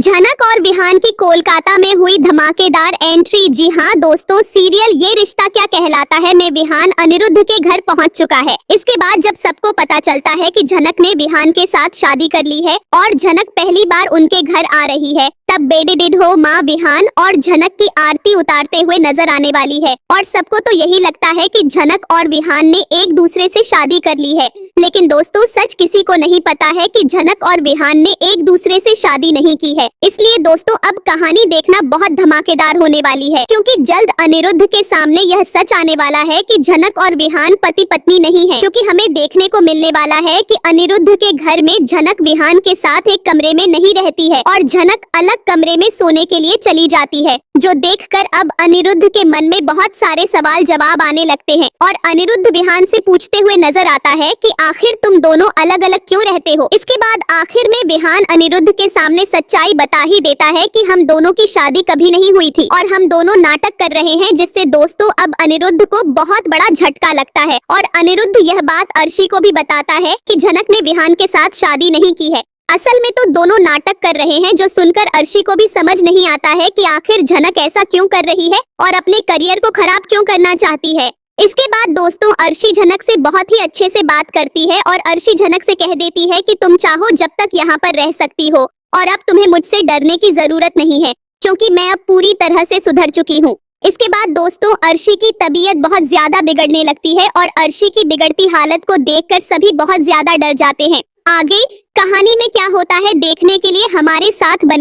झनक और विहान की कोलकाता में हुई धमाकेदार एंट्री। जी हाँ दोस्तों, सीरियल ये रिश्ता क्या कहलाता है में विहान अनिरुद्ध के घर पहुंच चुका है। इसके बाद जब सबको पता चलता है कि झनक ने विहान के साथ शादी कर ली है और झनक पहली बार उनके घर आ रही है, तब बेडिड हो माँ विहान और झनक की आरती उतारते हुए नजर आने वाली है। और सबको तो यही लगता है कि झनक और विहान ने एक दूसरे से शादी कर ली है, लेकिन दोस्तों सच किसी को नहीं पता है कि झनक और विहान ने एक दूसरे से शादी नहीं की है। इसलिए दोस्तों अब कहानी देखना बहुत धमाकेदार होने वाली है, क्योंकि जल्द अनिरुद्ध के सामने यह सच आने वाला है कि झनक और विहान पति पत्नी नहीं है। क्योंकि हमें देखने को मिलने वाला है कि अनिरुद्ध के घर में झनक विहान के साथ एक कमरे में नहीं रहती है और झनक अलग कमरे में सोने के लिए चली जाती है, जो देखकर अब अनिरुद्ध के मन में बहुत सारे सवाल जवाब आने लगते हैं। और अनिरुद्ध विहान से पूछते हुए नजर आता है कि आखिर तुम दोनों अलग अलग क्यों रहते हो। इसके बाद आखिर में विहान अनिरुद्ध के सामने सच्चाई बता ही देता है कि हम दोनों की शादी कभी नहीं हुई थी और हम दोनों नाटक कर रहे हैं, जिससे दोस्तों अब अनिरुद्ध को बहुत बड़ा झटका लगता है। और अनिरुद्ध यह बात अर्शी को भी बताता है कि झनक ने विहान के साथ शादी नहीं की है, असल में तो दोनों नाटक कर रहे हैं। जो सुनकर अर्शी को भी समझ नहीं आता है कि आखिर झनक ऐसा क्यों कर रही है और अपने करियर को खराब क्यों करना चाहती है। इसके बाद दोस्तों अर्शी झनक से बहुत ही अच्छे से बात करती है और अर्शी झनक से कह देती है कि तुम चाहो जब तक यहाँ पर रह सकती हो और अब तुम्हें मुझसे डरने की जरूरत नहीं है, क्योंकि मैं अब पूरी तरह से सुधर चुकी हूँ। इसके बाद दोस्तों अर्शी की तबीयत बहुत ज्यादा बिगड़ने लगती है और अर्शी की बिगड़ती हालत को देखकर सभी बहुत ज्यादा डर जाते हैं। आगे कहानी में क्या होता है देखने के लिए हमारे साथ बने